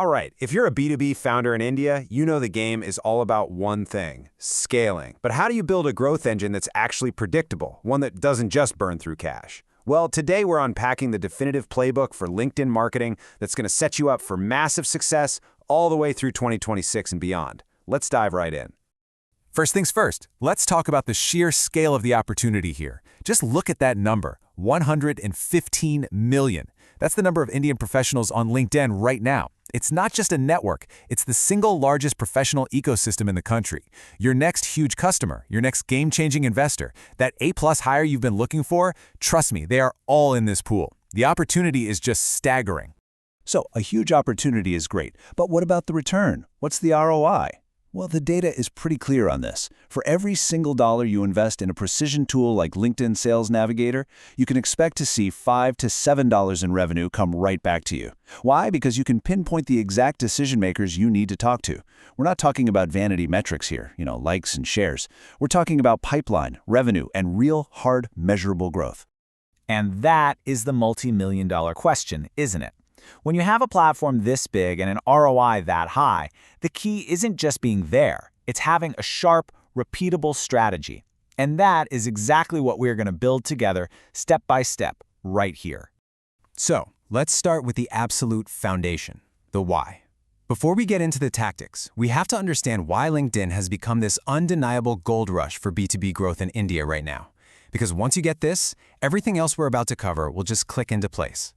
All right, if you're a B2B founder in India, you know the game is all about one thing, scaling. But how do you build a growth engine that's actually predictable, one that doesn't just burn through cash? Well, today we're unpacking the definitive playbook for LinkedIn marketing that's going to set you up for massive success all the way through 2026 and beyond. Let's dive right in. First things first, let's talk about the sheer scale of the opportunity here. Just look at that number, 115 million. That's the number of Indian professionals on LinkedIn right now. It's not just a network, it's the single largest professional ecosystem in the country. Your next huge customer, your next game-changing investor, that A-plus hire you've been looking for, trust me, they are all in this pool. The opportunity is just staggering. So, a huge opportunity is great, but what about the return? What's the ROI? Well, the data is pretty clear on this. For every single dollar you invest in a precision tool like LinkedIn Sales Navigator, you can expect to see $5 to $7 in revenue come right back to you. Why? Because you can pinpoint the exact decision makers you need to talk to. We're not talking about vanity metrics here, likes and shares. We're talking about pipeline, revenue, and real, hard, measurable growth. And that is the multi-million-dollar question, isn't it? When you have a platform this big and an ROI that high, the key isn't just being there. It's having a sharp, repeatable strategy. And that is exactly what we're going to build together, step by step, right here. So, let's start with the absolute foundation, the why. Before we get into the tactics, we have to understand why LinkedIn has become this undeniable gold rush for B2B growth in India right now. Because once you get this, everything else we're about to cover will just click into place.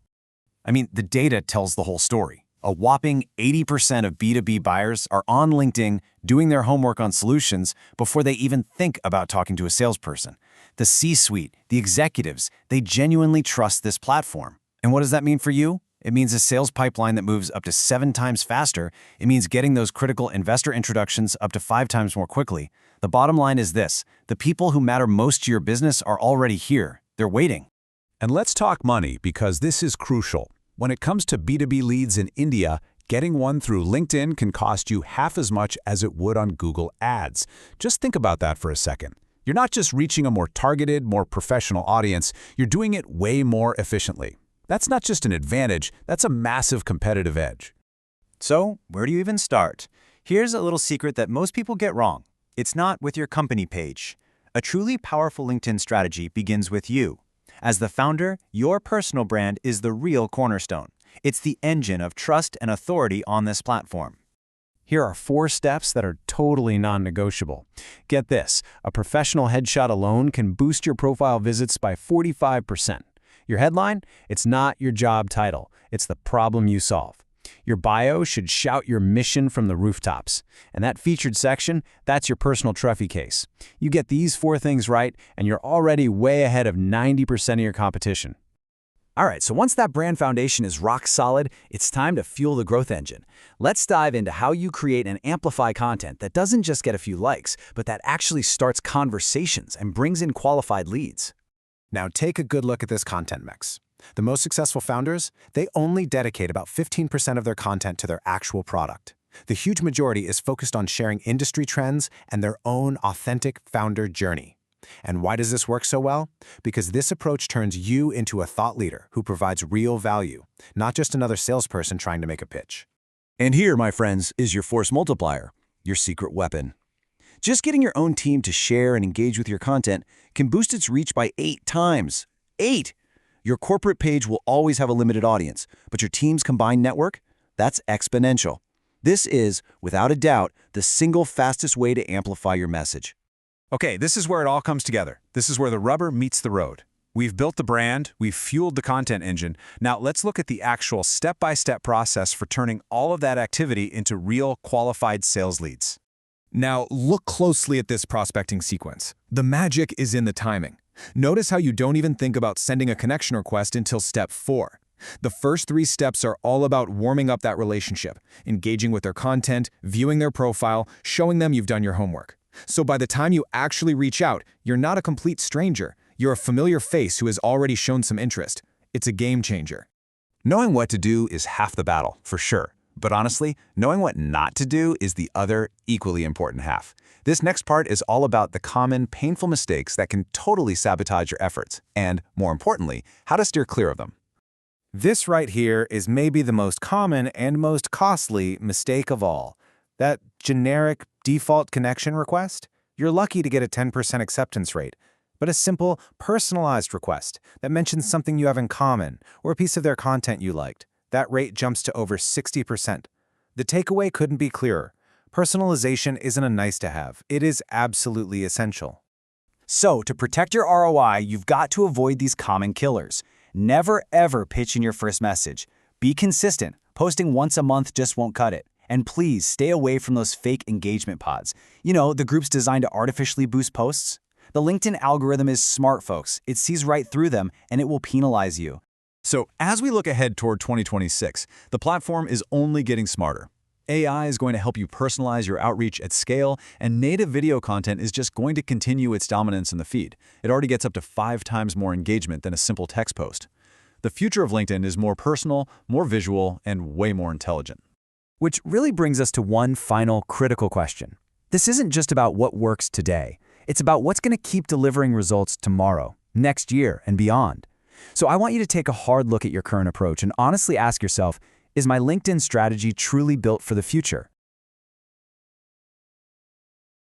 I mean, the data tells the whole story. A whopping 80% of B2B buyers are on LinkedIn doing their homework on solutions before they even think about talking to a salesperson. The C-suite, the executives, they genuinely trust this platform. And what does that mean for you? It means a sales pipeline that moves up to 7 times faster. It means getting those critical investor introductions up to 5 times more quickly. The bottom line is this: the people who matter most to your business are already here. They're waiting. And let's talk money, because this is crucial. When it comes to B2B leads in India, getting one through LinkedIn can cost you half as much as it would on Google Ads. Just think about that for a second. You're not just reaching a more targeted, more professional audience, you're doing it way more efficiently. That's not just an advantage, that's a massive competitive edge. So, where do you even start? Here's a little secret that most people get wrong. It's not with your company page. A truly powerful LinkedIn strategy begins with you. As the founder, your personal brand is the real cornerstone. It's the engine of trust and authority on this platform. Here are 4 steps that are totally non-negotiable. Get this, a professional headshot alone can boost your profile visits by 45%. Your headline? It's not your job title, it's the problem you solve. Your bio should shout your mission from the rooftops. And that featured section, that's your personal trophy case. You get these 4 things right, and you're already way ahead of 90% of your competition. All right, so once that brand foundation is rock solid, it's time to fuel the growth engine. Let's dive into how you create and amplify content that doesn't just get a few likes, but that actually starts conversations and brings in qualified leads. Now take a good look at this content mix. The most successful founders, they only dedicate about 15% of their content to their actual product. The huge majority is focused on sharing industry trends and their own authentic founder journey. And why does this work so well? Because this approach turns you into a thought leader who provides real value, not just another salesperson trying to make a pitch. And here, my friends, is your force multiplier, your secret weapon. Just getting your own team to share and engage with your content can boost its reach by 8 times. 8! Your corporate page will always have a limited audience, but your team's combined network? That's exponential. This is, without a doubt, the single fastest way to amplify your message. Okay, this is where it all comes together. This is where the rubber meets the road. We've built the brand, we've fueled the content engine. Now let's look at the actual step-by-step process for turning all of that activity into real qualified sales leads. Now look closely at this prospecting sequence. The magic is in the timing. Notice how you don't even think about sending a connection request until step 4. The first 3 steps are all about warming up that relationship, engaging with their content, viewing their profile, showing them you've done your homework. So by the time you actually reach out, you're not a complete stranger. You're a familiar face who has already shown some interest. It's a game changer. Knowing what to do is half the battle, for sure. But honestly, knowing what not to do is the other, equally important half. This next part is all about the common, painful mistakes that can totally sabotage your efforts, and, more importantly, how to steer clear of them. This right here is maybe the most common and most costly mistake of all. That generic default connection request? You're lucky to get a 10% acceptance rate. But a simple, personalized request that mentions something you have in common or a piece of their content you liked, that rate jumps to over 60%. The takeaway couldn't be clearer. Personalization isn't a nice-to-have. It is absolutely essential. So, to protect your ROI, you've got to avoid these common killers. Never ever pitch in your first message. Be consistent. Posting once a month just won't cut it. And please stay away from those fake engagement pods. You know, the groups designed to artificially boost posts? The LinkedIn algorithm is smart, folks. It sees right through them, and it will penalize you. So as we look ahead toward 2026, the platform is only getting smarter. AI is going to help you personalize your outreach at scale, and native video content is just going to continue its dominance in the feed. It already gets up to 5 times more engagement than a simple text post. The future of LinkedIn is more personal, more visual, and way more intelligent. Which really brings us to one final critical question. This isn't just about what works today. It's about what's going to keep delivering results tomorrow, next year, and beyond. So I want you to take a hard look at your current approach and honestly ask yourself, is my LinkedIn strategy truly built for the future?